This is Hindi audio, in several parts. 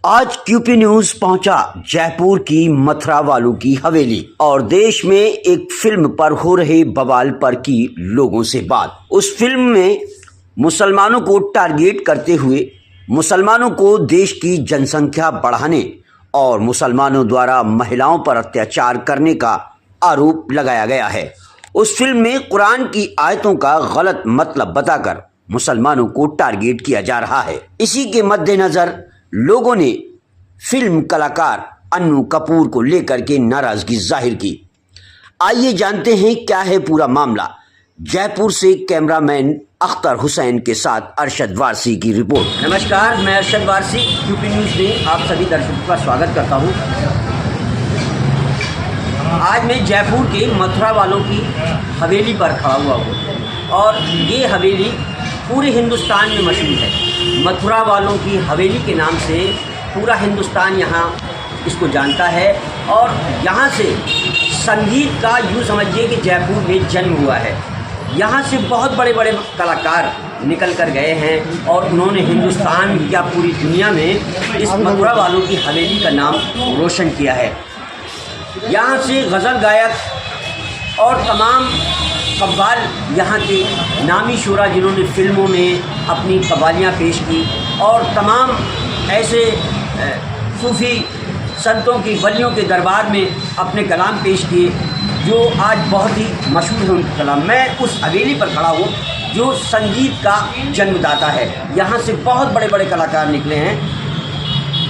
आज क्यूपी न्यूज पहुंचा जयपुर की मथुरा वालों की हवेली और देश में एक फिल्म पर हो रहे बवाल पर की लोगों से बात। उस फिल्म में मुसलमानों को टारगेट करते हुए मुसलमानों को देश की जनसंख्या बढ़ाने और मुसलमानों द्वारा महिलाओं पर अत्याचार करने का आरोप लगाया गया है। उस फिल्म में कुरान की आयतों का गलत मतलब बताकर मुसलमानों को टारगेट किया जा रहा है। इसी के मद्देनजर लोगों ने फिल्म कलाकार अन्नू कपूर को लेकर के नाराजगी जाहिर की। आइए जानते हैं क्या है पूरा मामला। जयपुर से कैमरामैन अख्तर हुसैन के साथ अरशद वारसी की रिपोर्ट। नमस्कार, मैं अरशद वारसी क्यूपी न्यूज में आप सभी दर्शकों का स्वागत करता हूं। आज मैं जयपुर के मथुरा वालों की हवेली पर खड़ा हुआ हूँ और ये हवेली पूरे हिंदुस्तान में मशहूर है। मथुरा वालों की हवेली के नाम से पूरा हिंदुस्तान यहाँ इसको जानता है और यहाँ से संगीत का यूँ समझिए कि जयपुर में जन्म हुआ है। यहाँ से बहुत बड़े बड़े कलाकार निकल कर गए हैं और उन्होंने हिंदुस्तान या पूरी दुनिया में इस मथुरा वालों की हवेली का नाम रोशन किया है। यहाँ से गज़ल गायक और तमाम कव्वाल यहाँ के नामी शुरा जिन्होंने फिल्मों में अपनी कव्वालियाँ पेश की और तमाम ऐसे सूफ़ी संतों की वलियों के दरबार में अपने कलाम पेश किए जो आज बहुत ही मशहूर है उनके कलाम। मैं उस हवेली पर खड़ा हूँ जो संगीत का जन्मदाता है। यहाँ से बहुत बड़े बड़े कलाकार निकले हैं।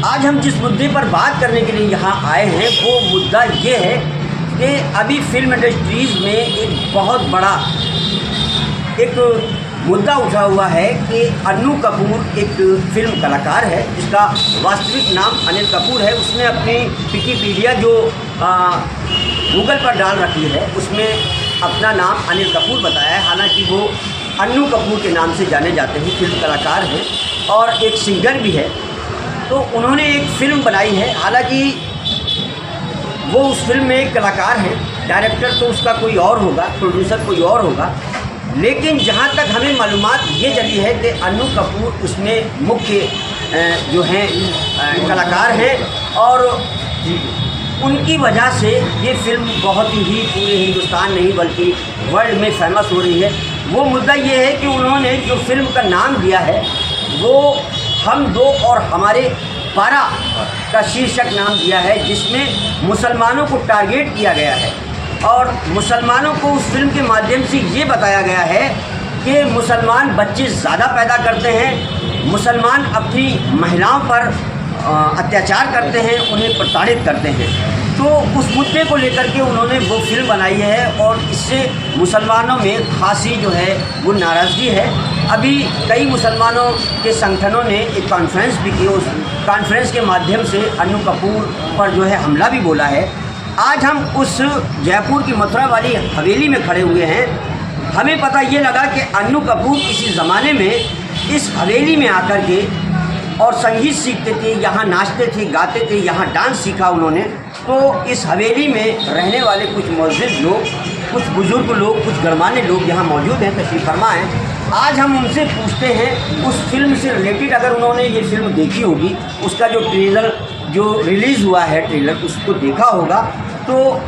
आज हम जिस मुद्दे पर बात करने के लिए यहाँ आए हैं वो मुद्दा ये है कि अभी फिल्म इंडस्ट्रीज़ में एक बहुत बड़ा एक मुद्दा उठा हुआ है कि अन्नू कपूर एक फिल्म कलाकार है जिसका वास्तविक नाम अनिल कपूर है। उसने अपनी विकिपीडिया जो गूगल पर डाल रखी है उसमें अपना नाम अनिल कपूर बताया है। हालांकि वो अन्नू कपूर के नाम से जाने जाते हैं, फिल्म कलाकार हैं और एक सिंगर भी है। तो उन्होंने एक फ़िल्म बनाई है। हालांकि वो उस फिल्म में एक कलाकार हैं, डायरेक्टर तो उसका कोई और होगा, प्रोड्यूसर कोई और होगा, लेकिन जहाँ तक हमें मालूमात ये चली है कि अन्नू कपूर उसमें मुख्य जो हैं कलाकार हैं और उनकी वजह से ये फिल्म बहुत ही पूरे हिंदुस्तान नहीं बल्कि वर्ल्ड में फेमस हो रही है। वो मुद्दा ये है कि उन्होंने जो फिल्म का नाम दिया है वो हम दो और हमारे 12 का शीर्षक नाम दिया है, जिसमें मुसलमानों को टारगेट किया गया है और मुसलमानों को उस फिल्म के माध्यम से ये बताया गया है कि मुसलमान बच्चे ज़्यादा पैदा करते हैं, मुसलमान अपनी महिलाओं पर अत्याचार करते हैं, उन्हें प्रताड़ित करते हैं। तो उस मुद्दे को लेकर के उन्होंने वो फिल्म बनाई है और इससे मुसलमानों में खासी जो है वो नाराज़गी है। अभी कई मुसलमानों के संगठनों ने एक कॉन्फ्रेंस भी की। उस कॉन्फ्रेंस के माध्यम से अन्नू कपूर पर जो है हमला भी बोला है। आज हम उस जयपुर की मथुरा वाली हवेली में खड़े हुए हैं। हमें पता ये लगा कि अन्नू कपूर किसी ज़माने में इस हवेली में आकर के और संगीत सीखते थे, यहाँ नाचते थे, गाते थे, यहाँ डांस सीखा उन्होंने। तो इस हवेली में रहने वाले कुछ मुअज़्ज़िज़ लोग, कुछ बुज़ुर्ग लोग, कुछ गणमान्य लोग यहाँ मौजूद हैं, तशरीफ़ फरमा हैं। आज हम उनसे पूछते हैं उस फिल्म से रिलेटेड, अगर उन्होंने ये फिल्म देखी होगी, उसका जो ट्रेलर जो रिलीज़ हुआ है ट्रेलर उसको देखा होगा, तो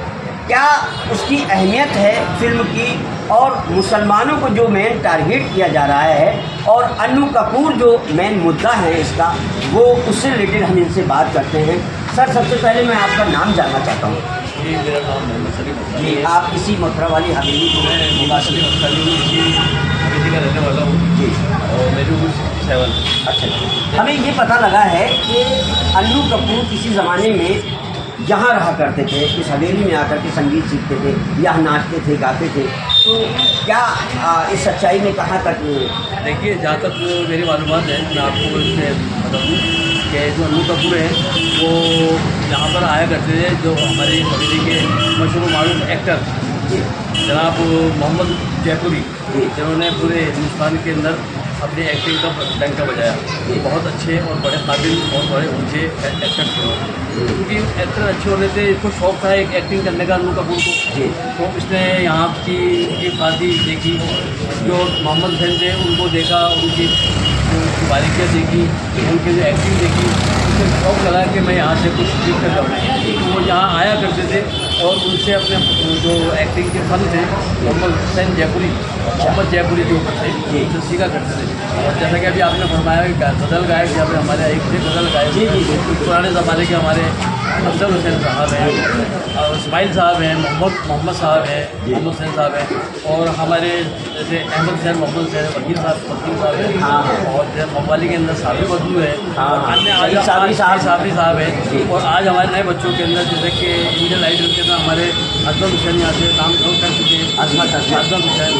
क्या उसकी अहमियत है फिल्म की और मुसलमानों को जो मेन टारगेट किया जा रहा है और अन्नू कपूर जो मेन मुद्दा है इसका, वो उससे रिलेटेड हम इनसे बात करते हैं। सर, सबसे पहले मैं आपका नाम जानना चाहता हूँ। जी, मेरा नाम मोहम्मद सलीम है। जी, आप इसी मथुरा वाली हवेली को हवेली का रहने वाला हूँ जी और मेरी उम्र 67। अच्छा, हमें ये पता लगा है कि अन्नू कपूर किसी ज़माने में यहाँ रहा करते थे, इस हवेली में आकर के संगीत सीखते थे, यहाँ नाचते थे, गाते थे। तो क्या इस सच्चाई में कहाँ तक? देखिए, जहाँ तक मेरी मालूमात है मैं आपको इसमें बता दूँ कि जो अन्नू कपूर है वो यहाँ पर आया करते थे। जो हमारे हवेली के मशहूर मारूफ एक्टर जनाब मोहम्मद जयपुरी, जिन्होंने पूरे हिंदुस्तान के अंदर अपनी एक्टिंग का डंका बजाया। बहुत अच्छे और बड़े काबिल और बड़े ऊँचे एक्टर थे। क्योंकि एक्टर अच्छे होने से इसको शौक़ था एक एक्टिंग करने का अन्नू कपूर को। तो इसने यहाँ की शादी देखी, जो मोहम्मद हुसैन थे उनको देखा, उनकी जो बारीकियाँ देखी, उनकी जो एक्टिंग देखी, उनको शौक लगा कि मैं यहाँ से कुछ सीख कर जाऊँ, तो वो यहाँ आया करते थे और उनसे अपने जो एक्टिंग के फन थे मोहम्मद हुसैन जयपुरी, मोहम्मद जयपुरी जो थे उनसे सीखा करते थे। और जैसा कि अभी आपने फरमाया कि गज़ल गायक जब हमारे एक थे गज़ल गायक, जी पुराने ज़माने के हमारे अफजल हुसैन साहब हैं और इस्माइल साहब हैं, मोहम्मद साहब हैं, मोहम्मद हुसैन साहब हैं, और हमारे जैसे अहमद हुसैन, मोहम्मद हुसैन वकील साहब हैं, और जैसे मोबाली के अंदर साबरी बदलू है, अन्य आज साबरी साहब हैं। और आज हमारे नए बच्चों के अंदर जैसे कि इंडियन आइडल के अंदर हमारे अजमत हुसैन यहाँ से नाम कर चुके हैं, अजमत हुसैन,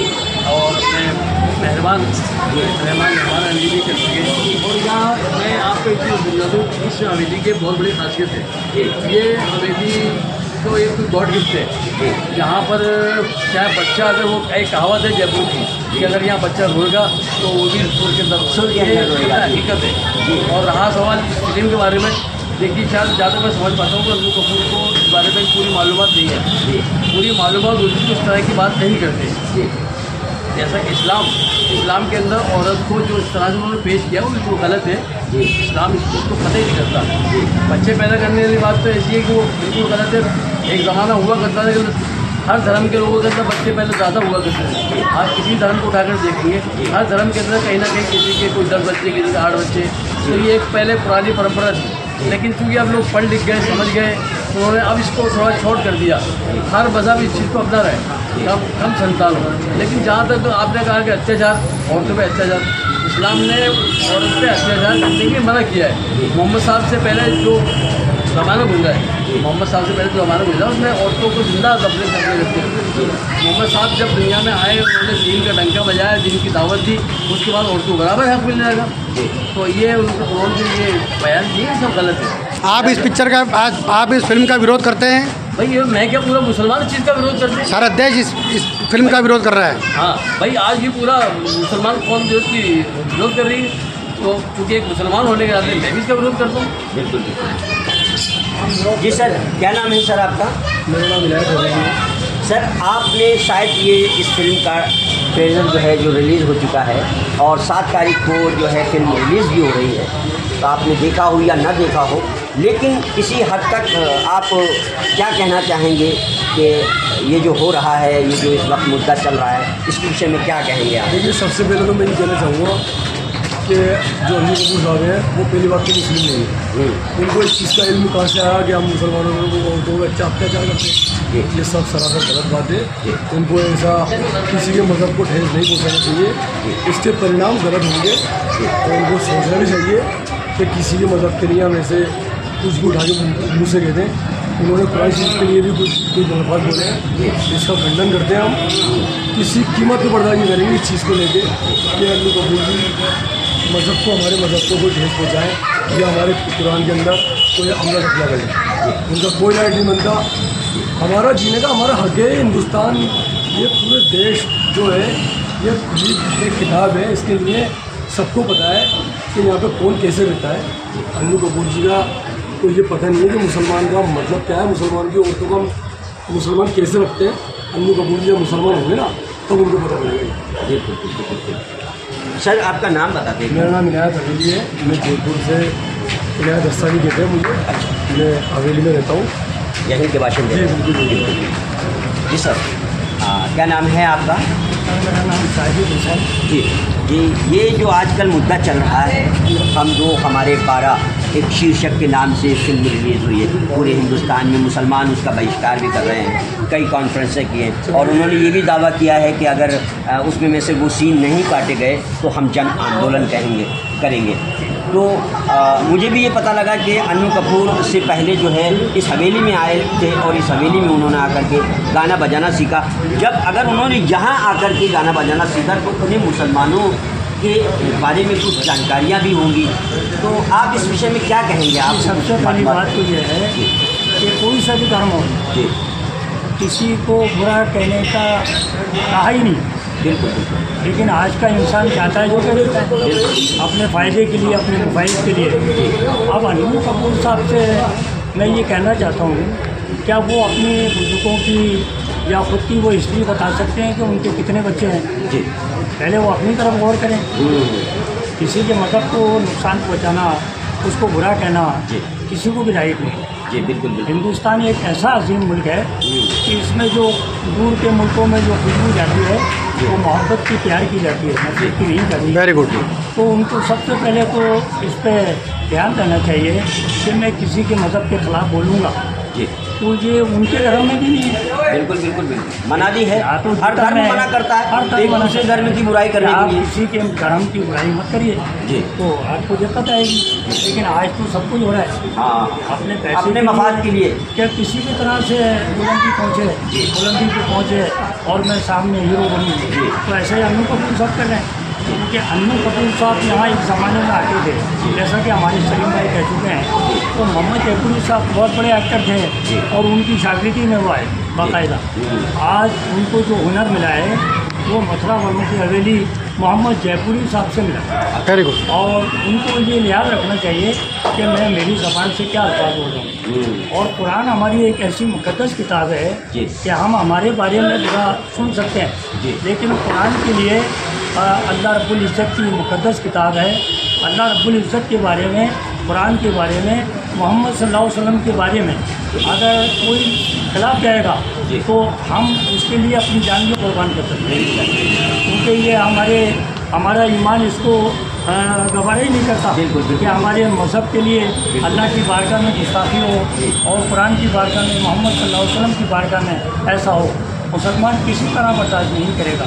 और अपने मेहरबान अली भी कर चुके हैं। और यहाँ मैं आपको एक चीज़ बोल रहा हूँ, इस हवेली की बहुत बड़ी खासियत है, ये हवेली तो एक गॉड गिफ्ट है। यहाँ पर चाहे बच्चा, अगर वो एक कहावत है जयपुर की कि अगर यहाँ बच्चा रोएगा तो वो भी सुर के अंदर रोएगा, हकीकत है। और रहा सवाल इस फिल्म के बारे में, देखिए शायद ज़्यादा मैं समझ पाता हूँ कि अन्नू कपूर को इस बारे में पूरी मालूमात नहीं है, पूरी मालूमात उसकी उस तरह की बात नहीं करते। जैसा इस्लाम के अंदर औरत को जो इस तरह से उन्होंने पेश किया वो बिल्कुल गलत है। इस्लाम इसको पता ही नहीं करता। बच्चे पैदा करने वाली बात तो ऐसी है कि वो बिल्कुल गलत है। एक ज़माना हुआ करता था कि हर धर्म के लोगों के अंदर बच्चे पहले ज़्यादा हुआ करते थे। आप किसी धर्म को उठाकर देखेंगे, हर धर्म के अंदर कहीं ना कहीं किसी के कोई 10 बच्चे, किसी के 8 बच्चे, तो ये एक पहले पुरानी परंपरा थी। लेकिन चूँकि अब लोग पढ़ लिख गए, समझ गए, उन्होंने अब इसको थोड़ा छोड़ कर दिया। हर मज़हब इस चीज़ को अपना रहे, कम संतान हो। लेकिन जहाँ तक तो आपने कहा कि अत्याचार, औरतों पर अत्याचार, इस्लाम ने औरत पे अत्याचार करने की मना किया है। मोहम्मद साहब से पहले जो ज़माना गुजरा है, मोहम्मद साहब से पहले जो ज़माना गुजरा उसमें औरतों को जिंदा दफन करते थे। मोहम्मद साहब जब दुनिया में आए, उन्होंने दीन का डंका बजाया, दीन की दावत दी, उसके बाद औरतों को बराबर हक मिल जाएगा। तो ये उन्होंने ये बयान किए, सब गलत है। आप इस पिक्चर का, आप इस फिल्म का विरोध करते हैं? भाई ये मैं क्या, पूरा मुसलमान इस चीज़ का विरोध करते हैं? सारा देश इस फिल्म का विरोध कर रहा है। हाँ भाई, आज भी पूरा मुसलमान कौम जो इसकी विरोध कर रही है, तो क्योंकि एक मुसलमान होने के नाते मैं भी इसका विरोध करता हूँ। बिल्कुल। जी सर, क्या नाम है सर आपका? मेरा नाम विनायक है। सर, आपने शायद ये इस फिल्म का ट्रेलर जो है जो रिलीज़ हो चुका है और 7 तारीख को जो है फिल्म रिलीज़ भी हो रही है, तो आपने देखा हो या ना देखा हो, लेकिन किसी हद तक आप क्या कहना चाहेंगे कि ये जो हो रहा है, ये जो इस वक्त मुद्दा चल रहा है, इसके विषय में क्या कहेंगे आप? देखिए, सबसे पहले तो मैं ये कहना चाहूँगा कि जो अन्नू कपूर साहब हैं वो पहली बात तो मुस्लिम नहीं है। उनको इस चीज़ का इल्म कहाँ से आया कि हम मुसलमानों को औरतों को अच्छा अत्याचार करते हैं? ये सब सरासर गलत बात है। उनको ऐसा किसी के मज़हब को ठेस नहीं पहुँचाना चाहिए, इसके परिणाम गलत होंगे। और उनको सोचना भी चाहिए कि किसी के मज़हब के लिए हम ऐसे कुछ भी उठा के मुँह से कहते हैं। उन्होंने कुरान शरीफ के लिए भी कुछ गलत बोले हैं, इसका खंडन करते हैं। हम किसी कीमत पर बर्दाश्त नहीं करेंगे इस चीज़ को लेके कि अन्नू कपूर जी मज़हब को, हमारे मज़हब को कोई ठेस पहुँचाएँ या हमारे कुरान के अंदर कोई हमला टकला करें। उनका कोई राइट नहीं बनता। हमारा जीने का हमारा हक है। हिंदुस्तान, ये पूरे देश जो है, ये खुली एक किताब है। इसके लिए सबको पता है कि यहाँ पे कौन कैसे रहता है। अन्नू कपूर जी का तो ये पता नहीं है कि मुसलमान का मतलब क्या है, मुसलमान की औरतों का मुसलमान कैसे रखते हैं। अन्नू कपूर जी मुसलमान होंगे ना तब उनको पता लगेगा। बिल्कुल। सर, आपका नाम बता दें। मेरा नाम इनायत हवेली है। मैं जयपुर से, इनायत दस्तानी कहते हैं मुझे। मैं हवेली में रहता हूँ। यहीं के बाशिंदे? जी बिल्कुल। जी सर, क्या नाम है आपका? मेरा नाम साहिब हुसैन। जी, ये जो आजकल मुद्दा चल रहा है, हम दो हमारे 12 एक शीर्षक के नाम से फिल्म रिलीज़ हुई है। पूरे हिंदुस्तान में मुसलमान उसका बहिष्कार भी कर रहे हैं, कई कॉन्फ्रेंसें की हैं, और उन्होंने ये भी दावा किया है कि अगर उसमें में से वो सीन नहीं काटे गए तो हम जन आंदोलन करेंगे। तो मुझे भी ये पता लगा कि अन्नू कपूर से पहले जो है इस हवेली में आए थे और इस हवेली में उन्होंने आकर के गाना बजाना सीखा। जब अगर उन्होंने यहाँ आकर के गाना बजाना सीखा तो उन्हें मुसलमानों के बारे में कुछ जानकारियाँ भी होंगी। तो आप इस विषय में क्या कहेंगे? आप सबसे पहली बात तो ये है कि कोई सा भी धर्म हो, किसी को बुरा कहने का कहा ही नहीं। बिल्कुल। लेकिन आज का इंसान चाहता है जो कहता है अपने फ़ायदे के लिए, अपने मुफाइद के लिए। अब अन्नू कपूर साहब से मैं ये कहना चाहता हूँ, क्या वो अपने बुजुर्गों की या ख़ुद की वो हिस्ट्री बता सकते हैं कि उनके कितने बच्चे हैं? पहले वो अपनी तरफ गौर करें। किसी के मज़हब को नुकसान पहुँचाना उसको बुरा कहना जी। किसी को भी राइट नहीं। जी बिल्कुल बिल्कुल। हिंदुस्तान एक ऐसा अजीम मुल्क है कि इसमें जो दूर के मुल्कों में जो खुशबू जाती है वो मोहब्बत की प्यार की जाती है, नफरत की नहीं जाती। Very good. तो उनको सबसे पहले तो इस पर ध्यान देना चाहिए कि मैं किसी के मज़हब के ख़िलाफ़ बोलूँगा जी तो ये उनके धर्म में भी नहीं है। बिल्कुल बिल्कुल बिल्कुल मना दी है। हाँ, तो हर धर्म है, मना करता है हर धर्म एक मना दूसरे करता है। धर्म की बुराई करने आप के लिए। किसी के धर्म की बुराई मत करिए जी। तो आपको दिक्कत आएगी। लेकिन आज तो सब कुछ हो रहा है हाँ अपने पैसे अपने मफाद के लिए। क्या किसी भी तरह से बुलंदी पे पहुँचे और मैं सामने हीरो बनूँ, तो ऐसे ही अन्नू कपूर सब कर रहे हैं। क्योंकि अन्नू कपूर साहब यहाँ एक ज़माने में आते थे, जैसा कि हमारे सलीम भाई कह चुके हैं, तो मोहम्मद जयपुरी साहब बहुत बड़े एक्टर थे और उनकी शागिर्दी में वो आए बाकायदा। आज उनको जो हुनर मिला है वो मथुरा वालों की हवेली मोहम्मद जयपुरी साहब से मिला। Very good. और उनको ये लिहाज रखना चाहिए कि मैं मेरी ज़बान से क्या अल्फाज बोल रहा हूँ। और कुरान हमारी एक ऐसी मुक़द्दस किताब है कि हम हमारे बारे में बुरा सुन सकते हैं, लेकिन कुरान के लिए अल्लाह रब्बुल इज़्ज़त की मुक़द्दस किताब है। अल्लाह रब्बुल इज़्ज़त के बारे में, कुरान के बारे में, मोहम्मद सल्लल्लाहु अलैहि वसल्लम के बारे में अगर कोई खिलाफ जाएगा तो हम उसके लिए अपनी जान भी कुर्बान कर सकते हैं, क्योंकि ये हमारा ईमान इसको गवारा ही नहीं करता कि हमारे मज़हब के लिए अल्लाह की बारगाह में गुस्ताखी हो और कुरान की बारगाह में, मोहम्मद सल्लल्लाहु अलैहि वसल्लम की बारगाह में ऐसा हो। मुसलमान किसी तरह बर्दाश्त नहीं करेगा।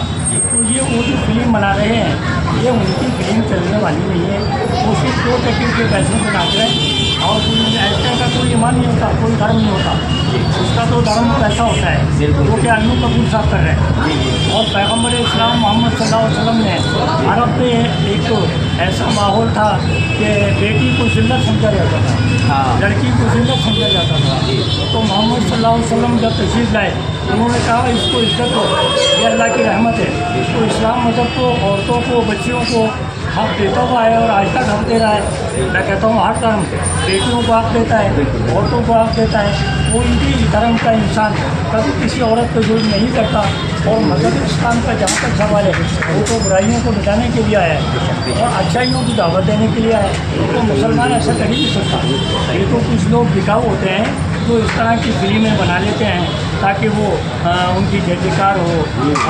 तो ये वो जो फिल्म बना रहे हैं ये उनकी फिल्म चलने वाली नहीं है, वो सिर्फ 2 टिकट के पैसों पर नाच रहे हैं। और ऐसा का कोई ईमान नहीं होता, कोई धर्म नहीं होता, उसका तो धर्म पैसा होता है, वो क्या अन्नू कपूर साहब कर रहे हैं। और पैगम्बर इस्लाम मोहम्मद सल्लल्लाहु अलैहि वसल्लम ने अरब में एक तो ऐसा माहौल था कि बेटी को जिल्लत समझा जाता था, लड़की को जिल्लत समझा जाता था। तो मोहम्मद सल्लल्लाहु अलैहि वसल्लम जब तशरीफ़ लाए उन्होंने कहा इसको इज्जत दो, ये अल्लाह की रहमत है। तो इस्लाम मज़हब को, औरतों को, बच्चियों को हक देता हुआ है और आज तक हक दे रहा है। मैं कहता हूँ हर धर्म बेटियों को हक देता है, औरतों को हक देता है। वो इनकी धर्म का इंसान कभी किसी औरत पर जुल्म नहीं करता। और मज़हब इस्लाम का जहाँ तक सवाल है वो तो बुराइयों को मिटाने के लिए आया है और अच्छाइयों की दावत देने के लिए आया है। तो मुसलमान ऐसा कर ही नहीं सकता। ये तो कुछ लोग बिकाऊ होते हैं जो इस तरह की फिल्में बना लेते हैं ताकि वो उनकी जयकार हो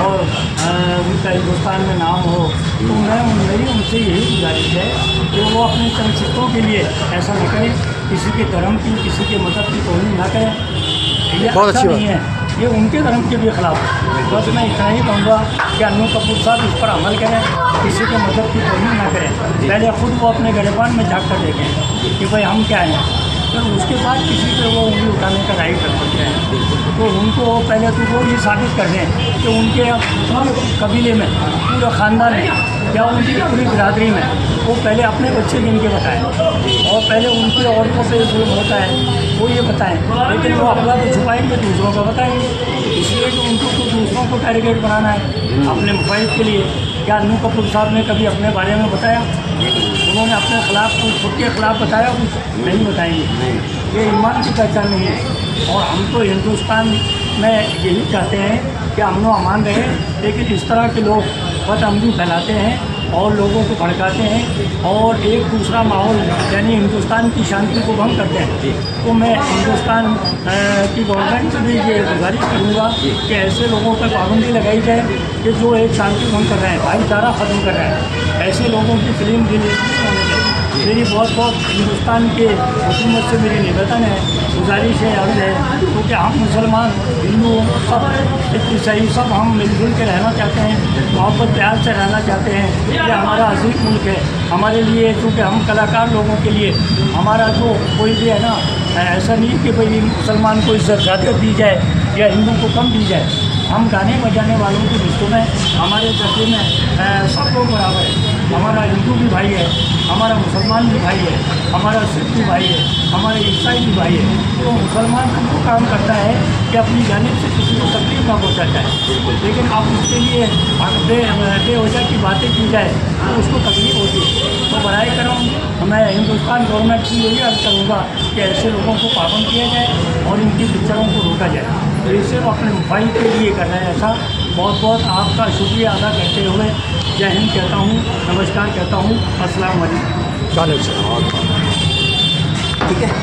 और उनका हिंदुस्तान में नाम हो। तो मेरी उनसे यही गुजारिश है कि वो अपने चलचित्रों के लिए ऐसा न करें, किसी के धर्म की, किसी के मज़हब की तौहीन ना करें। ये बहुत अच्छा अच्छी नहीं है, ये उनके धर्म के भी खिलाफ है। बस मैं इतना ही कहूँगा कि अन्नू कपूर साहब इस पर अमल करें, किसी के मज़हब की तौहीन ना करें। पहले ख़ुद वो अपने गिरबान में झाँक कर देखें कि भाई हम क्या हैं, फिर उसके बाद किसी पे वो उंगली उठाने का राइट रख सकते हैं। तो उनको पहले तो वो ये साबित कर दें कि उनके पूरे कबीले में, पूरे ख़ानदान में या उनकी पूरी बिरादरी में वो पहले अपने बच्चे जिनके बताएं और पहले उनकी औरतों पे जुल्म होता है वो ये बताएं। लेकिन वो अपना तो छुपाएंगे, दूसरों का बताएंगे, इसलिए कि उनको तो दूसरों को टारगेट बनाना है अपने मुफाइद के लिए। क्या अन्नू कपूर साहब ने कभी अपने बारे में बताया? उन्होंने अपने ख़िलाफ़ कुछ, खुद के ख़िलाफ़ बताया कुछ? नहीं बताएंगे। ये ईमान की पहचान नहीं है। और हम तो हिंदुस्तान में यही चाहते हैं कि अमन व अमान रहे, लेकिन इस तरह के लोग बदअमनी फैलाते हैं और लोगों को भड़काते हैं और एक दूसरा माहौल यानी हिंदुस्तान की शांति को भंग करते हैं। तो मैं हिंदुस्तान की गवर्नमेंट से भी ये गुजारिश करूँगा कि ऐसे लोगों पर पाबंदी लगाई जाए कि जो एक शांति भंग कर रहे हैं, भाईचारा ख़त्म कर रहे हैं। ऐसे लोगों की फिल्म रिलीज नहीं होनी चाहिए। मेरी बहुत हिंदुस्तान के हुकूमत से मेरी निवेदन है, गुजारिश है, अर्ज़ है, क्योंकि हम मुसलमान, हिंदू, सब ईसाई सब हम मिलजुल के रहना चाहते हैं, मोहब्बत प्यार से रहना चाहते हैं। ये हमारा अजीम मुल्क है हमारे लिए, क्योंकि हम कलाकार लोगों के लिए हमारा जो कोई भी है ना, ऐसा नहीं कि भाई मुसलमान को इज्जत ज़्यादा दी जाए या हिंदू को कम दी जाए। हम गाने बजाने वालों के रिश्तों में, हमारे दर्जे में सब लोग बराबर है। हमारा हिंदू भी भाई है, हमारा मुसलमान भी भाई है, हमारा सिख भी भाई है, हमारे ईसाई भी भाई है। तो मुसलमान वो काम करता है कि अपनी जानिब से किसी को तकलीफ ना पहुँचाता है, लेकिन अब उसके लिए बेवजह की बातें की जाए तो उसको तकलीफ होती है। तो बराए करम मैं हिंदुस्तान गवर्नमेंट से यही अर्ज़ करूँगा कि ऐसे लोगों को पाबंद किया जाए और इनकी पिक्चरों को रोका जाए। तो इसे वो अपने मोबाइल के लिए कर रहे हैं ऐसा। बहुत बहुत आपका शुक्रिया अदा करते हुए जय हिंद कहता हूँ, नमस्कार कहता हूँ, अस्सलाम वालेकुम। ठीक है।